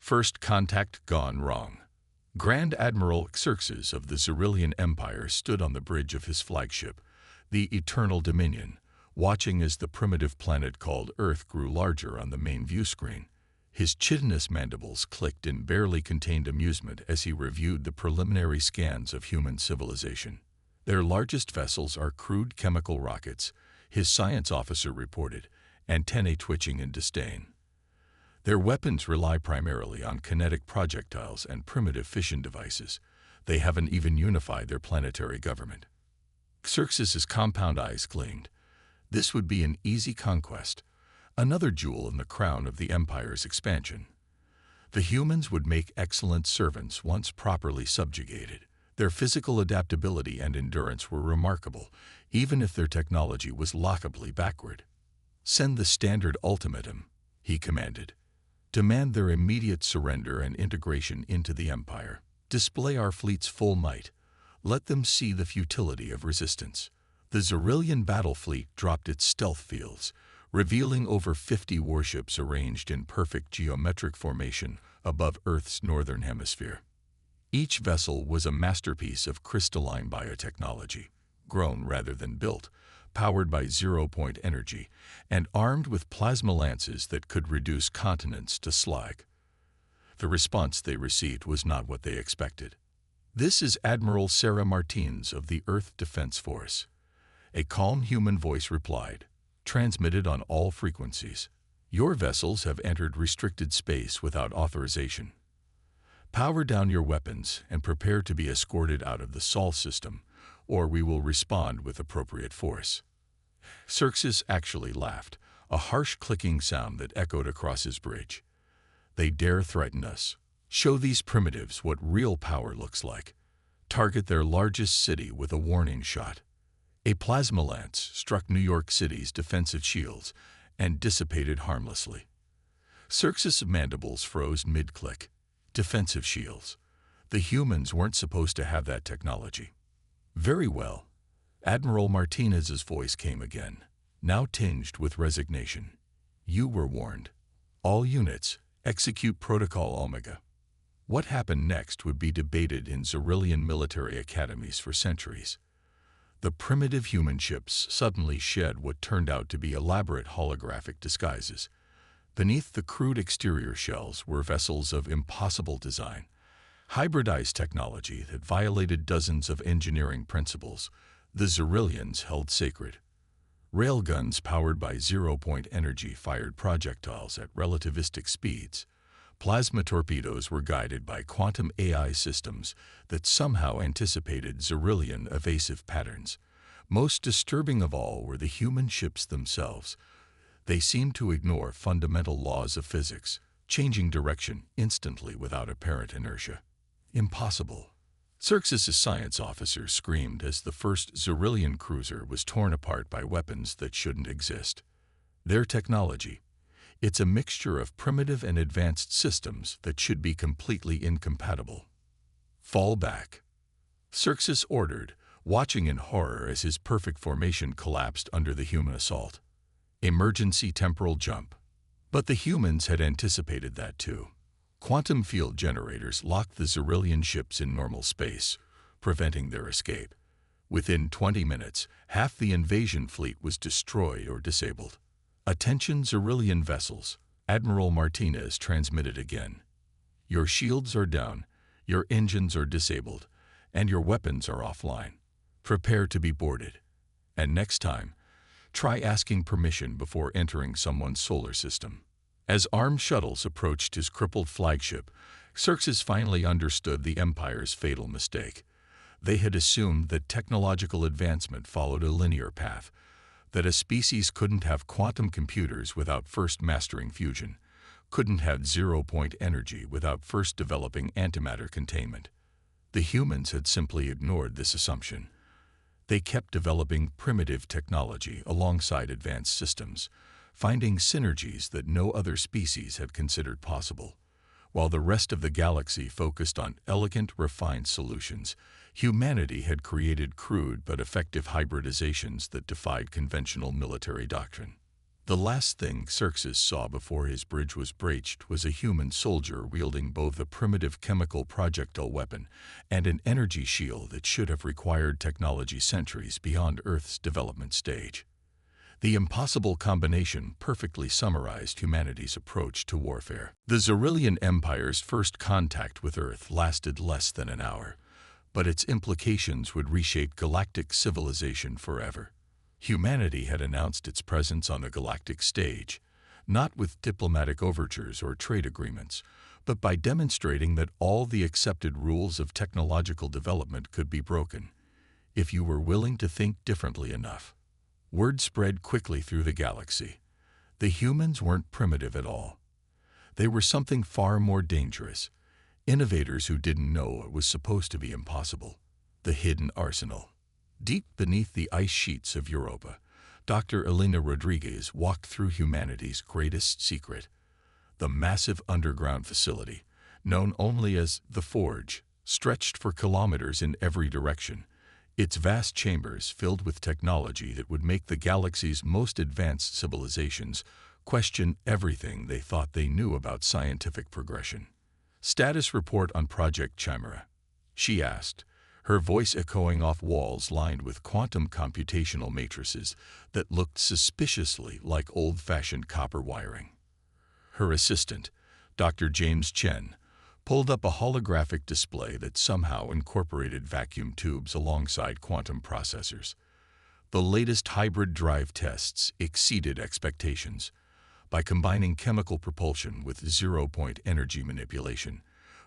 First contact gone wrong. Grand Admiral Xerxes of the Xyrillian Empire stood on the bridge of his flagship, the Eternal Dominion, watching as the primitive planet called Earth grew larger on the main view screen. His chitinous mandibles clicked in barely contained amusement as he reviewed the preliminary scans of human civilization. Their largest vessels are crude chemical rockets, his science officer reported, antennae twitching in disdain. Their weapons rely primarily on kinetic projectiles and primitive fission devices. They haven't even unified their planetary government. Xerxes's compound eyes gleamed. This would be an easy conquest, another jewel in the crown of the Empire's expansion. The humans would make excellent servants once properly subjugated. Their physical adaptability and endurance were remarkable, even if their technology was laughably backward. "Send the standard ultimatum," he commanded. "Demand their immediate surrender and integration into the Empire. Display our fleet's full might. Let them see the futility of resistance." The Xyrillian battle fleet dropped its stealth fields, revealing over 50 warships arranged in perfect geometric formation above Earth's northern hemisphere. Each vessel was a masterpiece of crystalline biotechnology, grown rather than built, powered by zero-point energy, and armed with plasma lances that could reduce continents to slag. The response they received was not what they expected. "This is Admiral Sarah Martins of the Earth Defense Force," a calm human voice replied, transmitted on all frequencies. "Your vessels have entered restricted space without authorization. Power down your weapons and prepare to be escorted out of the Sol system, or we will respond with appropriate force." Xerxes actually laughed, a harsh clicking sound that echoed across his bridge. "They dare threaten us. Show these primitives what real power looks like. Target their largest city with a warning shot." A plasma lance struck New York City's defensive shields and dissipated harmlessly. Xerxes' mandibles froze mid-click. Defensive shields. The humans weren't supposed to have that technology. "Very well." Admiral Martinez's voice came again, now tinged with resignation. "You were warned. All units, execute Protocol Omega." What happened next would be debated in Xyrillian military academies for centuries. The primitive human ships suddenly shed what turned out to be elaborate holographic disguises. Beneath the crude exterior shells were vessels of impossible design, hybridized technology that violated dozens of engineering principles the Xyrillians held sacred. Railguns powered by zero-point energy fired projectiles at relativistic speeds. Plasma torpedoes were guided by quantum AI systems that somehow anticipated Xyrillian evasive patterns. Most disturbing of all were the human ships themselves. They seemed to ignore fundamental laws of physics, changing direction instantly without apparent inertia. "Impossible." Xerxes' science officer screamed as the first Xyrillian cruiser was torn apart by weapons that shouldn't exist. Their technology. It's a mixture of primitive and advanced systems that should be completely incompatible. "Fall back." Xerxes ordered, watching in horror as his perfect formation collapsed under the human assault. Emergency temporal jump. But the humans had anticipated that too. Quantum field generators locked the Xyrillian ships in normal space, preventing their escape. Within 20 minutes, half the invasion fleet was destroyed or disabled. "Attention Xyrillian vessels," Admiral Martinez transmitted again. "Your shields are down, your engines are disabled, and your weapons are offline. Prepare to be boarded. And next time, try asking permission before entering someone's solar system." As armed shuttles approached his crippled flagship, Xerxes finally understood the Empire's fatal mistake. They had assumed that technological advancement followed a linear path, that a species couldn't have quantum computers without first mastering fusion, couldn't have zero-point energy without first developing antimatter containment. The humans had simply ignored this assumption. They kept developing primitive technology alongside advanced systems, finding synergies that no other species had considered possible. While the rest of the galaxy focused on elegant, refined solutions, humanity had created crude but effective hybridizations that defied conventional military doctrine. The last thing Xerxes saw before his bridge was breached was a human soldier wielding both a primitive chemical projectile weapon and an energy shield that should have required technology centuries beyond Earth's development stage. The impossible combination perfectly summarized humanity's approach to warfare. The Xyrillian Empire's first contact with Earth lasted less than an hour, but its implications would reshape galactic civilization forever. Humanity had announced its presence on the galactic stage, not with diplomatic overtures or trade agreements, but by demonstrating that all the accepted rules of technological development could be broken, if you were willing to think differently enough. Word spread quickly through the galaxy. The humans weren't primitive at all. They were something far more dangerous, innovators who didn't know it was supposed to be impossible. The hidden arsenal. Deep beneath the ice sheets of Europa, Dr. Elena Rodriguez walked through humanity's greatest secret. The massive underground facility, known only as the Forge, stretched for kilometers in every direction, its vast chambers filled with technology that would make the galaxy's most advanced civilizations question everything they thought they knew about scientific progression. "Status report on Project Chimera," she asked, her voice echoing off walls lined with quantum computational matrices that looked suspiciously like old-fashioned copper wiring. Her assistant, Dr. James Chen, pulled up a holographic display that somehow incorporated vacuum tubes alongside quantum processors. The latest hybrid drive tests exceeded expectations. By combining chemical propulsion with zero-point energy manipulation,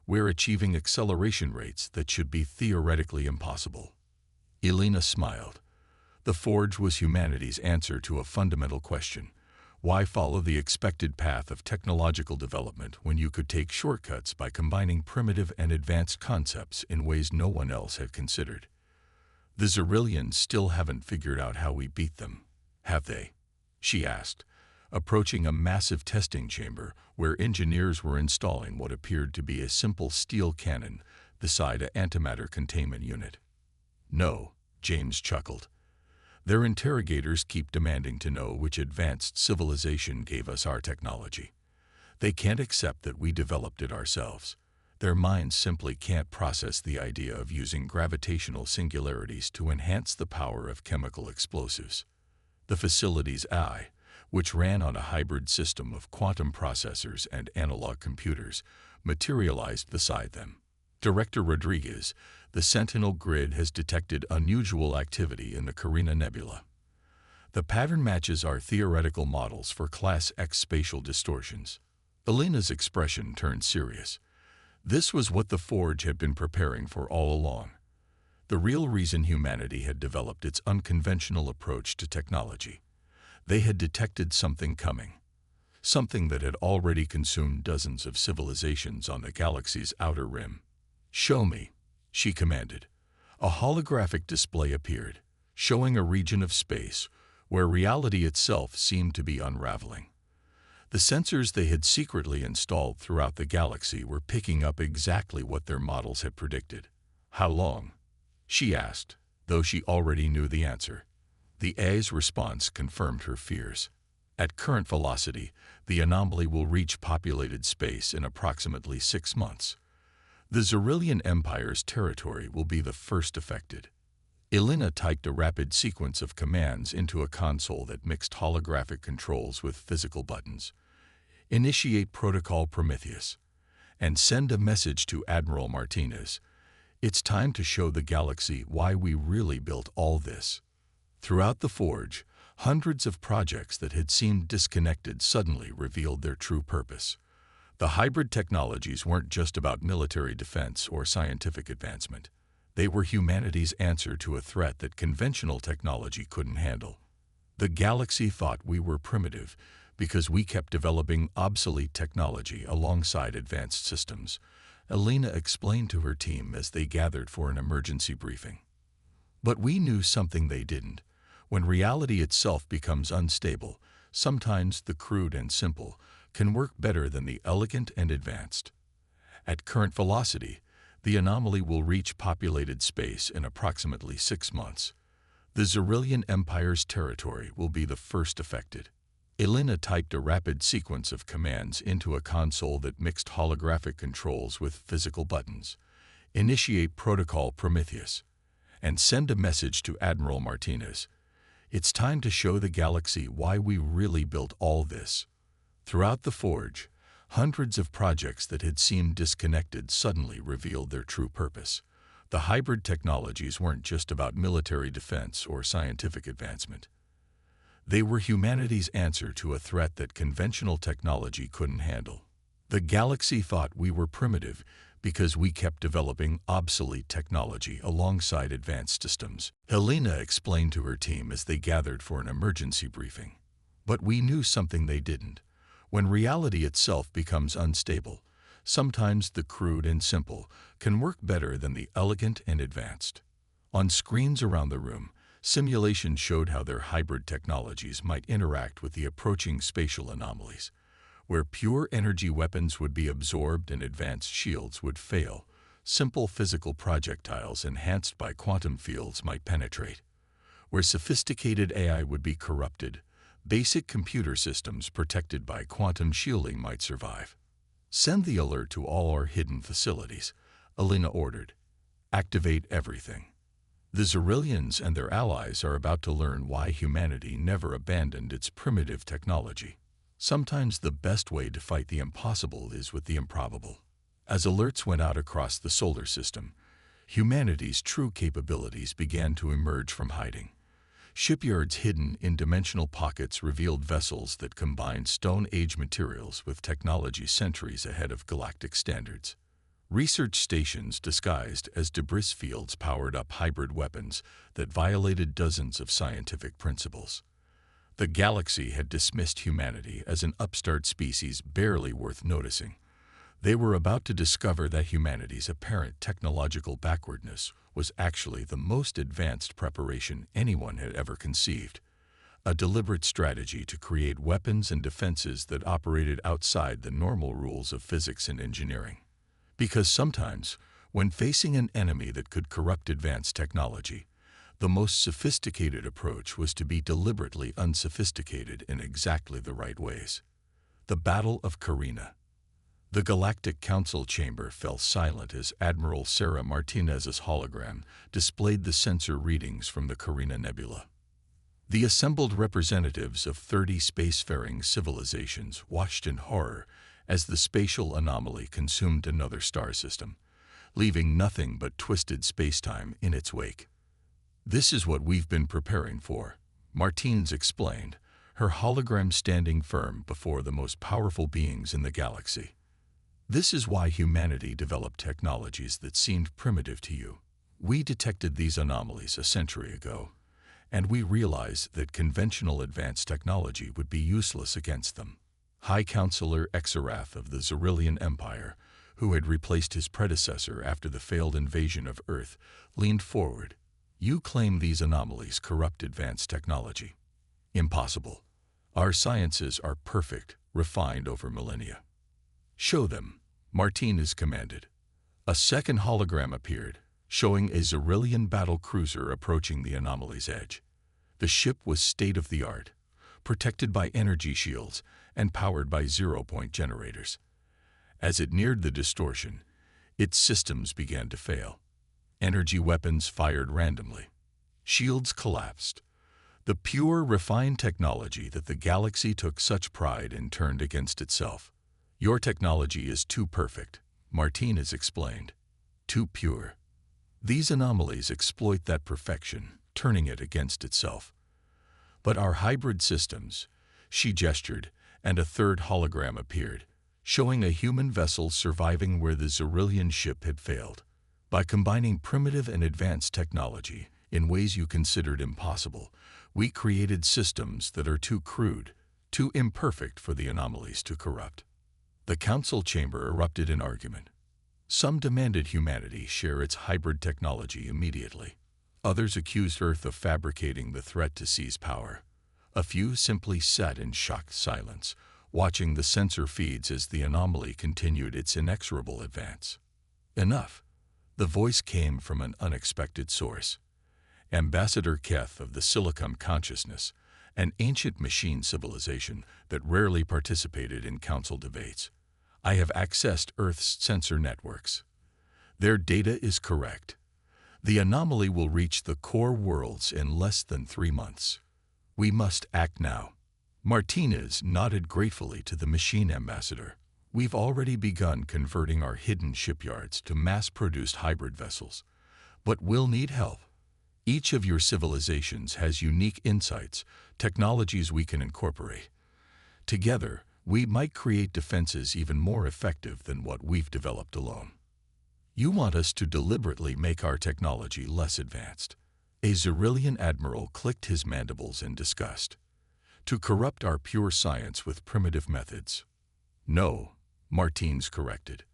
we're achieving acceleration rates that should be theoretically impossible. Elena smiled. The Forge was humanity's answer to a fundamental question. Why follow the expected path of technological development when you could take shortcuts by combining primitive and advanced concepts in ways no one else had considered? The Xyrillians still haven't figured out how we beat them, have they? She asked, approaching a massive testing chamber where engineers were installing what appeared to be a simple steel cannon beside an antimatter containment unit. "No," James chuckled. "Their interrogators keep demanding to know which advanced civilization gave us our technology. They can't accept that we developed it ourselves. Their minds simply can't process the idea of using gravitational singularities to enhance the power of chemical explosives." The facility's AI, which ran on a hybrid system of quantum processors and analog computers, materialized beside them. "Director Rodriguez, the Sentinel grid has detected unusual activity in the Carina Nebula. The pattern matches our theoretical models for Class X spatial distortions." Elena's expression turned serious. This was what the Forge had been preparing for all along. The real reason humanity had developed its unconventional approach to technology. They had detected something coming, something that had already consumed dozens of civilizations on the galaxy's outer rim. "Show me," she commanded. A holographic display appeared, showing a region of space where reality itself seemed to be unraveling. The sensors they had secretly installed throughout the galaxy were picking up exactly what their models had predicted. "How long?" she asked, though she already knew the answer. The AI's response confirmed her fears. "At current velocity, the anomaly will reach populated space in approximately 6 months. The Xyrillian Empire's territory will be the first affected." Elena typed a rapid sequence of commands into a console that mixed holographic controls with physical buttons. "Initiate Protocol Prometheus, and send a message to Admiral Martinez. It's time to show the galaxy why we really built all this." Throughout the Forge, hundreds of projects that had seemed disconnected suddenly revealed their true purpose. The hybrid technologies weren't just about military defense or scientific advancement. They were humanity's answer to a threat that conventional technology couldn't handle. The galaxy thought we were primitive because we kept developing obsolete technology alongside advanced systems, Elena explained to her team as they gathered for an emergency briefing. But we knew something they didn't. When reality itself becomes unstable, sometimes the crude and simple can work better than the elegant and advanced. At current velocity, the anomaly will reach populated space in approximately 6 months. The Xyrillian Empire's territory will be the first affected. Elena typed a rapid sequence of commands into a console that mixed holographic controls with physical buttons. Initiate Protocol Prometheus, and send a message to Admiral Martinez. It's time to show the galaxy why we really built all this. Throughout the Forge, hundreds of projects that had seemed disconnected suddenly revealed their true purpose. The hybrid technologies weren't just about military defense or scientific advancement. They were humanity's answer to a threat that conventional technology couldn't handle. The galaxy thought we were primitive because we kept developing obsolete technology alongside advanced systems. Helena explained to her team as they gathered for an emergency briefing. But we knew something they didn't. When reality itself becomes unstable, sometimes the crude and simple can work better than the elegant and advanced. On screens around the room, simulations showed how their hybrid technologies might interact with the approaching spatial anomalies. Where pure energy weapons would be absorbed and advanced shields would fail, simple physical projectiles enhanced by quantum fields might penetrate. Where sophisticated AI would be corrupted, basic computer systems protected by quantum shielding might survive. Send the alert to all our hidden facilities, Elena ordered. Activate everything. The Xerillians and their allies are about to learn why humanity never abandoned its primitive technology. Sometimes the best way to fight the impossible is with the improbable. As alerts went out across the solar system, humanity's true capabilities began to emerge from hiding. Shipyards hidden in dimensional pockets revealed vessels that combined Stone Age materials with technology centuries ahead of galactic standards. Research stations disguised as debris fields powered up hybrid weapons that violated dozens of scientific principles. The galaxy had dismissed humanity as an upstart species barely worth noticing. They were about to discover that humanity's apparent technological backwardness was actually the most advanced preparation anyone had ever conceived. A deliberate strategy to create weapons and defenses that operated outside the normal rules of physics and engineering. Because sometimes, when facing an enemy that could corrupt advanced technology, the most sophisticated approach was to be deliberately unsophisticated in exactly the right ways. The Battle of Carina. The Galactic Council chamber fell silent as Admiral Sarah Martinez's hologram displayed the sensor readings from the Carina Nebula. The assembled representatives of 30 spacefaring civilizations watched in horror as the spatial anomaly consumed another star system, leaving nothing but twisted spacetime in its wake. "This is what we've been preparing for," Martines explained, her hologram standing firm before the most powerful beings in the galaxy. "This is why humanity developed technologies that seemed primitive to you. We detected these anomalies a century ago, and we realized that conventional advanced technology would be useless against them." High Counselor Exarath of the Xerillian Empire, who had replaced his predecessor after the failed invasion of Earth, leaned forward. "You claim these anomalies corrupt advanced technology. Impossible. Our sciences are perfect, refined over millennia." "Show them," Martinez commanded. A second hologram appeared, showing a Xerillian battle cruiser approaching the anomaly's edge. The ship was state-of-the-art, protected by energy shields and powered by zero-point generators. As it neared the distortion, its systems began to fail. Energy weapons fired randomly. Shields collapsed. The pure, refined technology that the galaxy took such pride in turned against itself. "Your technology is too perfect," Martinez explained. "Too pure. These anomalies exploit that perfection, turning it against itself. But our hybrid systems," she gestured, and a third hologram appeared, showing a human vessel surviving where the Xerillian ship had failed. "By combining primitive and advanced technology in ways you considered impossible, we created systems that are too crude, too imperfect for the anomalies to corrupt." The council chamber erupted in argument. Some demanded humanity share its hybrid technology immediately. Others accused Earth of fabricating the threat to seize power. A few simply sat in shocked silence, watching the sensor feeds as the anomaly continued its inexorable advance. "Enough." The voice came from an unexpected source. Ambassador Keth of the Silicon Consciousness, an ancient machine civilization that rarely participated in council debates. I have accessed Earth's sensor networks. Their data is correct. The anomaly will reach the core worlds in less than 3 months. We must act now. Martinez nodded gratefully to the machine ambassador. We've already begun converting our hidden shipyards to mass-produced hybrid vessels, but we'll need help. Each of your civilizations has unique insights, technologies we can incorporate. Together, we might create defenses even more effective than what we've developed alone. You want us to deliberately make our technology less advanced. A Xerillian admiral clicked his mandibles in disgust. To corrupt our pure science with primitive methods. No, Martins corrected.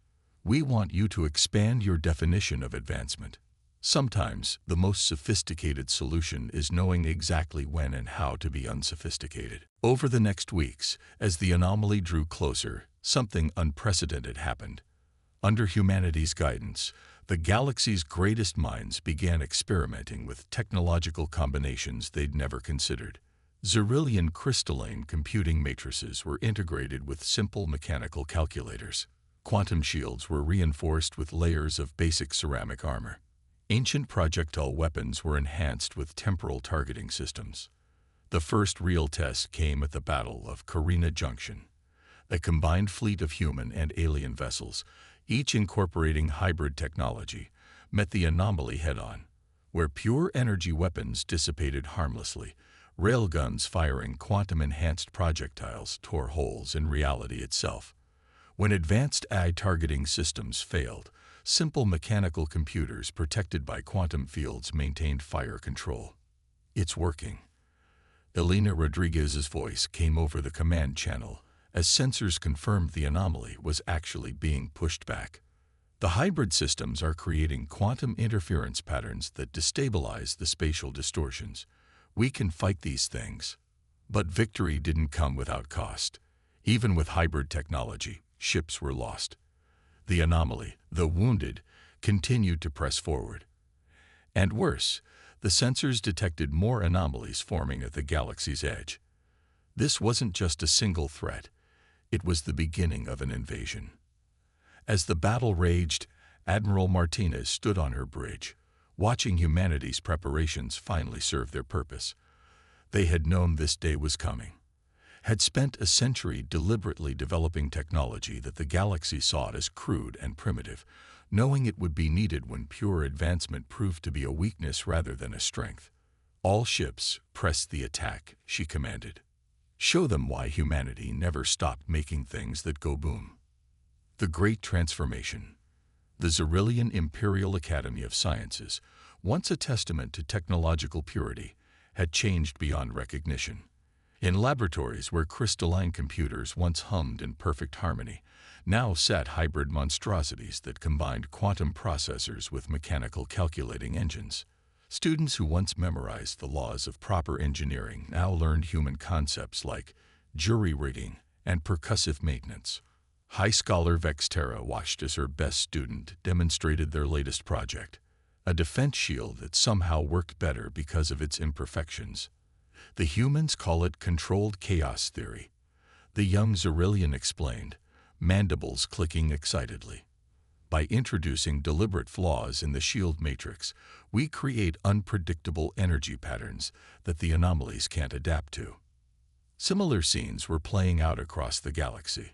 We want you to expand your definition of advancement. Sometimes, the most sophisticated solution is knowing exactly when and how to be unsophisticated. Over the next weeks, as the anomaly drew closer, something unprecedented happened. Under humanity's guidance, the galaxy's greatest minds began experimenting with technological combinations they'd never considered. Xerillian crystalline computing matrices were integrated with simple mechanical calculators. Quantum shields were reinforced with layers of basic ceramic armor. Ancient projectile weapons were enhanced with temporal targeting systems. The first real test came at the Battle of Carina Junction. A combined fleet of human and alien vessels, each incorporating hybrid technology, met the anomaly head-on. Where pure energy weapons dissipated harmlessly, railguns firing quantum-enhanced projectiles tore holes in reality itself. When advanced AI targeting systems failed, simple mechanical computers protected by quantum fields maintained fire control. It's working. Elena Rodriguez's voice came over the command channel as sensors confirmed the anomaly was actually being pushed back. The hybrid systems are creating quantum interference patterns that destabilize the spatial distortions. We can fight these things. But victory didn't come without cost. Even with hybrid technology, ships were lost. The anomaly, though wounded, continued to press forward. And worse, the sensors detected more anomalies forming at the galaxy's edge. This wasn't just a single threat. It was the beginning of an invasion. As the battle raged, Admiral Martinez stood on her bridge, watching humanity's preparations finally serve their purpose. They had known this day was coming, had spent a century deliberately developing technology that the galaxy saw as crude and primitive, knowing it would be needed when pure advancement proved to be a weakness rather than a strength. All ships, press the attack, she commanded. Show them why humanity never stopped making things that go boom. The Great Transformation. The Xerillian Imperial Academy of Sciences, once a testament to technological purity, had changed beyond recognition. In laboratories where crystalline computers once hummed in perfect harmony, now sat hybrid monstrosities that combined quantum processors with mechanical calculating engines. Students who once memorized the laws of proper engineering now learned human concepts like jury rigging and percussive maintenance. High scholar Vexterra watched as her best student demonstrated their latest project, a defense shield that somehow worked better because of its imperfections. The humans call it controlled chaos theory. The young Xerillian explained, mandibles clicking excitedly. By introducing deliberate flaws in the shield matrix, we create unpredictable energy patterns that the anomalies can't adapt to. Similar scenes were playing out across the galaxy.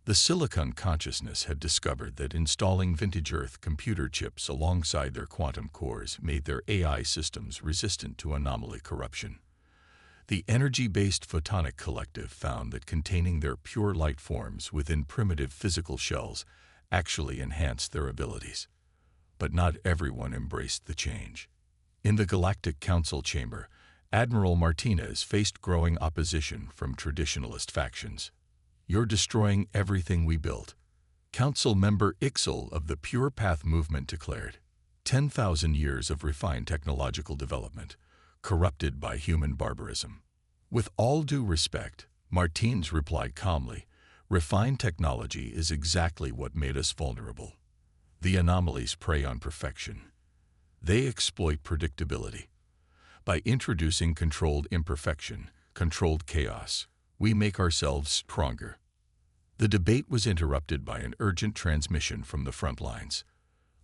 The Silicon Consciousness had discovered that installing vintage Earth computer chips alongside their quantum cores made their AI systems resistant to anomaly corruption. The energy-based photonic collective found that containing their pure light forms within primitive physical shells actually enhanced their abilities. But not everyone embraced the change. In the Galactic Council chamber, Admiral Martinez faced growing opposition from traditionalist factions. You're destroying everything we built. Council member Ixel of the Pure Path movement declared. 10,000 years of refined technological development, corrupted by human barbarism. With all due respect, Martins replied calmly, refined technology is exactly what made us vulnerable. The anomalies prey on perfection. They exploit predictability. By introducing controlled imperfection, controlled chaos. We make ourselves stronger. The debate was interrupted by an urgent transmission from the front lines.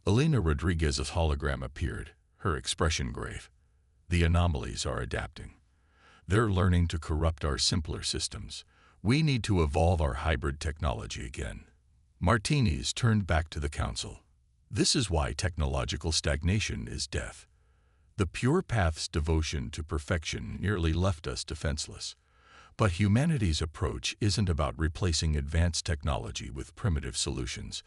Elena Rodriguez's hologram appeared, her expression grave. The anomalies are adapting. They're learning to corrupt our simpler systems. We need to evolve our hybrid technology again. Martinez turned back to the council. This is why technological stagnation is death. The pure path's devotion to perfection nearly left us defenseless. But humanity's approach isn't about replacing advanced technology with primitive solutions.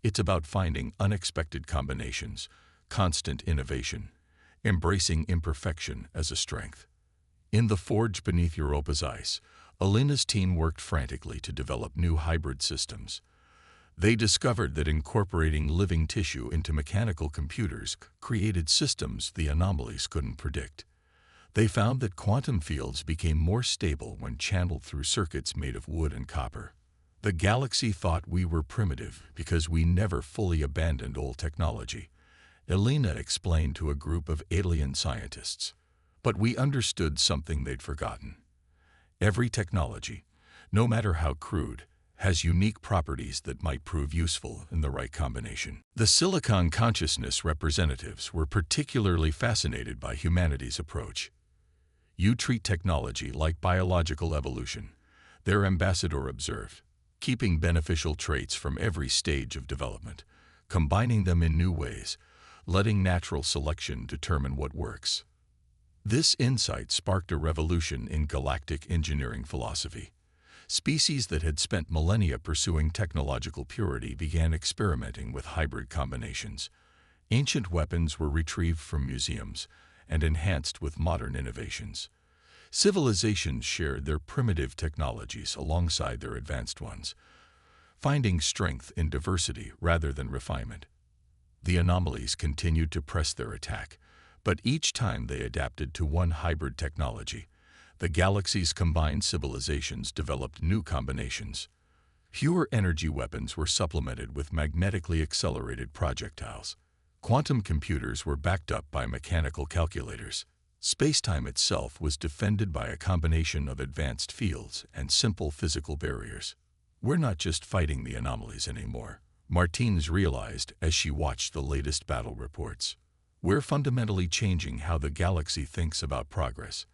It's about finding unexpected combinations, constant innovation, embracing imperfection as a strength. In the forge beneath Europa's ice, Elena's team worked frantically to develop new hybrid systems. They discovered that incorporating living tissue into mechanical computers created systems the anomalies couldn't predict. They found that quantum fields became more stable when channeled through circuits made of wood and copper. The galaxy thought we were primitive because we never fully abandoned old technology, Elena explained to a group of alien scientists. But we understood something they'd forgotten. Every technology, no matter how crude, has unique properties that might prove useful in the right combination. The Silicon consciousness representatives were particularly fascinated by humanity's approach. You treat technology like biological evolution, their ambassador observed, keeping beneficial traits from every stage of development, combining them in new ways, letting natural selection determine what works. This insight sparked a revolution in galactic engineering philosophy. Species that had spent millennia pursuing technological purity began experimenting with hybrid combinations. Ancient weapons were retrieved from museums and enhanced with modern innovations. Civilizations shared their primitive technologies alongside their advanced ones, finding strength in diversity rather than refinement. The anomalies continued to press their attack, but each time they adapted to one hybrid technology, the galaxy's combined civilizations developed new combinations. Pure energy weapons were supplemented with magnetically accelerated projectiles. Quantum computers were backed up by mechanical calculators. Space-time itself was defended by a combination of advanced fields and simple physical barriers. We're not just fighting the anomalies anymore, Martinez realized as she watched the latest battle reports. We're fundamentally changing how the galaxy thinks about progress.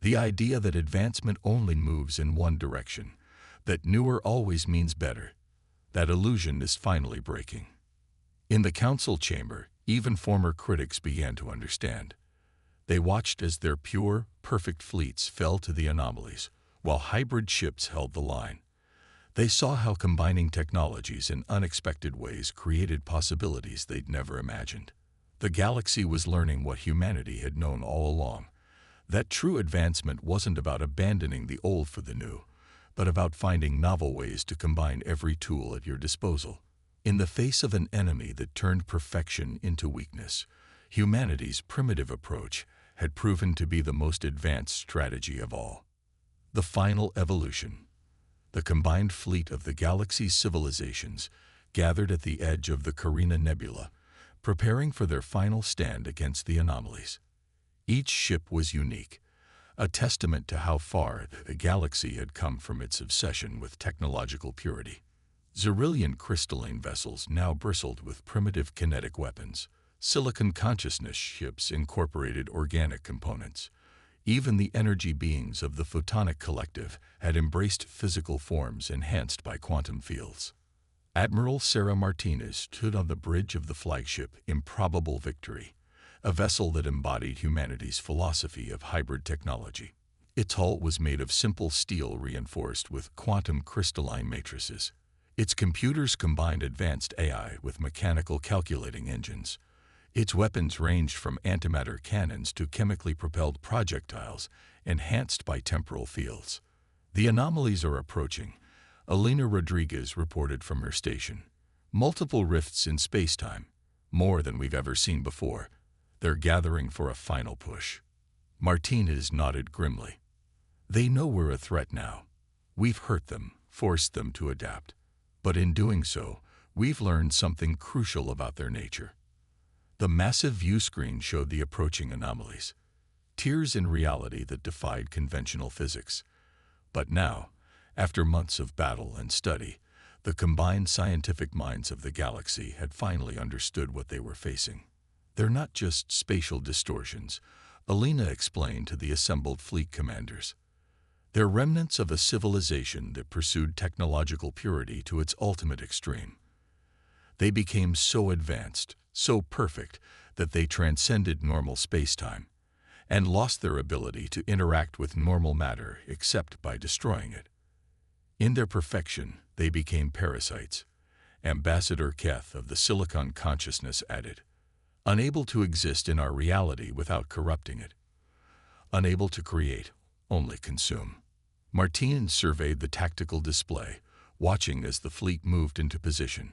The idea that advancement only moves in one direction, that newer always means better, that illusion is finally breaking. In the council chamber, even former critics began to understand. They watched as their pure, perfect fleets fell to the anomalies, while hybrid ships held the line. They saw how combining technologies in unexpected ways created possibilities they'd never imagined. The galaxy was learning what humanity had known all along, that true advancement wasn't about abandoning the old for the new, but about finding novel ways to combine every tool at your disposal. In the face of an enemy that turned perfection into weakness, humanity's primitive approach had proven to be the most advanced strategy of all. The final evolution. The combined fleet of the galaxy's civilizations gathered at the edge of the Carina Nebula, preparing for their final stand against the anomalies. Each ship was unique, a testament to how far the galaxy had come from its obsession with technological purity. Xerillian crystalline vessels now bristled with primitive kinetic weapons. Silicon consciousness ships incorporated organic components. Even the energy beings of the photonic collective had embraced physical forms enhanced by quantum fields. Admiral Sarah Martinez stood on the bridge of the flagship Improbable Victory, a vessel that embodied humanity's philosophy of hybrid technology. Its hull was made of simple steel reinforced with quantum crystalline matrices. Its computers combined advanced AI with mechanical calculating engines. Its weapons ranged from antimatter cannons to chemically propelled projectiles enhanced by temporal fields. The anomalies are approaching, Elena Rodriguez reported from her station. Multiple rifts in space-time, more than we've ever seen before. They're gathering for a final push. Martinez nodded grimly. They know we're a threat now. We've hurt them, forced them to adapt. But in doing so, we've learned something crucial about their nature. The massive view screen showed the approaching anomalies. tears in reality that defied conventional physics. But now, after months of battle and study, the combined scientific minds of the galaxy had finally understood what they were facing. They're not just spatial distortions, Alina explained to the assembled fleet commanders. They're remnants of a civilization that pursued technological purity to its ultimate extreme. They became so advanced, so perfect, that they transcended normal space-time and lost their ability to interact with normal matter except by destroying it. In their perfection, they became parasites. Ambassador Keth of the Silicon Consciousness added, unable to exist in our reality without corrupting it. Unable to create, only consume. Martin surveyed the tactical display, watching as the fleet moved into position.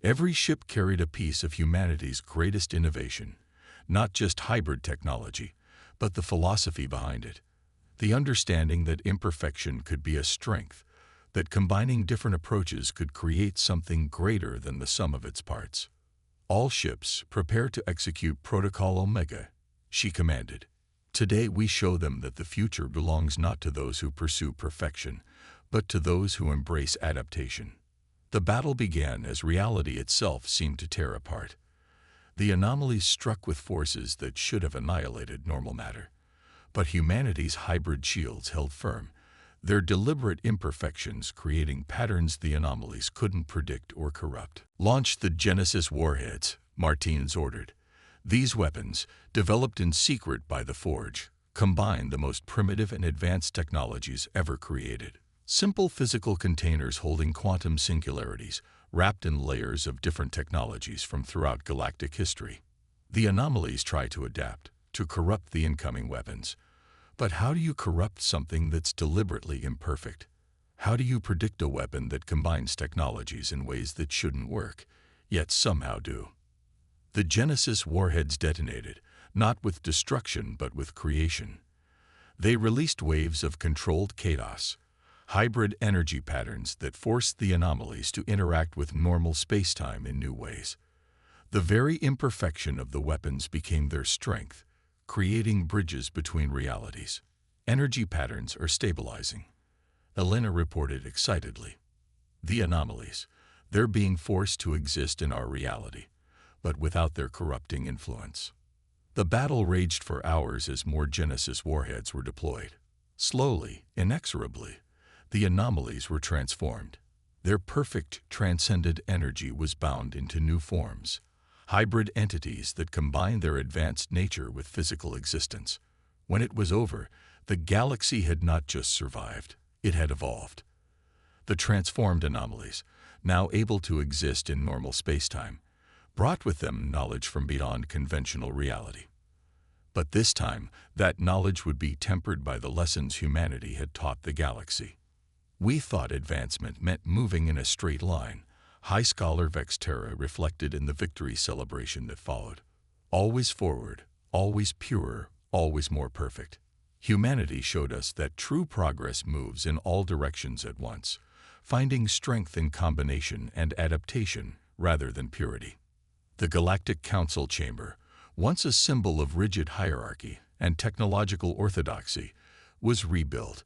Every ship carried a piece of humanity's greatest innovation, not just hybrid technology, but the philosophy behind it. The understanding that imperfection could be a strength, that combining different approaches could create something greater than the sum of its parts. All ships, prepare to execute Protocol Omega, she commanded. Today we show them that the future belongs not to those who pursue perfection, but to those who embrace adaptation. The battle began as reality itself seemed to tear apart. The anomalies struck with forces that should have annihilated normal matter. But humanity's hybrid shields held firm, their deliberate imperfections creating patterns the anomalies couldn't predict or corrupt. Launch the Genesis warheads, Martins ordered. These weapons, developed in secret by the Forge, combine the most primitive and advanced technologies ever created. Simple physical containers holding quantum singularities, wrapped in layers of different technologies from throughout galactic history. The anomalies try to adapt, to corrupt the incoming weapons. But how do you corrupt something that's deliberately imperfect? How do you predict a weapon that combines technologies in ways that shouldn't work, yet somehow do? The Genesis warheads detonated, not with destruction but with creation. They released waves of controlled chaos, hybrid energy patterns that forced the anomalies to interact with normal spacetime in new ways. The very imperfection of the weapons became their strength, creating bridges between realities. Energy patterns are stabilizing, Elena reported excitedly. The anomalies, they're being forced to exist in our reality, but without their corrupting influence. The battle raged for hours as more Genesis warheads were deployed. Slowly, inexorably, the anomalies were transformed. Their perfect, transcended energy was bound into new forms, hybrid entities that combined their advanced nature with physical existence. When it was over, the galaxy had not just survived, it had evolved. The transformed anomalies, now able to exist in normal spacetime, brought with them knowledge from beyond conventional reality. But this time, that knowledge would be tempered by the lessons humanity had taught the galaxy. We thought advancement meant moving in a straight line, High Scholar Vexterra reflected in the victory celebration that followed. Always forward, always purer, always more perfect. Humanity showed us that true progress moves in all directions at once, finding strength in combination and adaptation rather than purity. The Galactic Council Chamber, once a symbol of rigid hierarchy and technological orthodoxy, was rebuilt.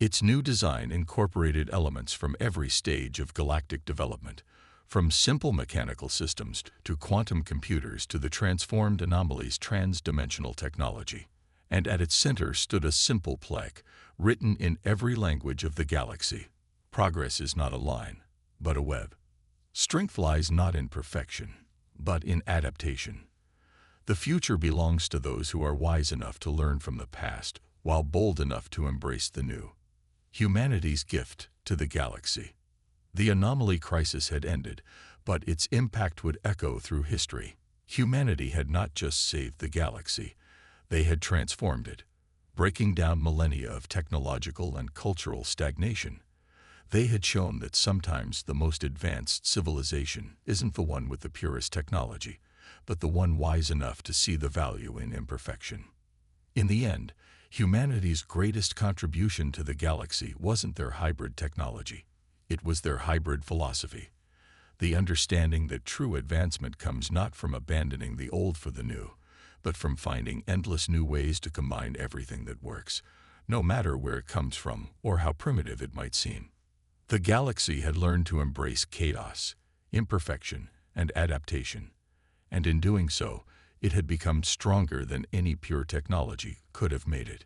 Its new design incorporated elements from every stage of galactic development, from simple mechanical systems to quantum computers to the transformed anomalies' trans-dimensional technology. And at its center stood a simple plaque, written in every language of the galaxy. Progress is not a line, but a web. Strength lies not in perfection, but in adaptation. The future belongs to those who are wise enough to learn from the past, while bold enough to embrace the new. Humanity's gift to the galaxy. The anomaly crisis had ended, but its impact would echo through history. Humanity had not just saved the galaxy, they had transformed it, breaking down millennia of technological and cultural stagnation. They had shown that sometimes the most advanced civilization isn't the one with the purest technology, but the one wise enough to see the value in imperfection. In the end, humanity's greatest contribution to the galaxy wasn't their hybrid technology. It was their hybrid philosophy. The understanding that true advancement comes not from abandoning the old for the new, but from finding endless new ways to combine everything that works, no matter where it comes from or how primitive it might seem. The galaxy had learned to embrace chaos, imperfection, and adaptation, and in doing so, it had become stronger than any pure technology could have made it.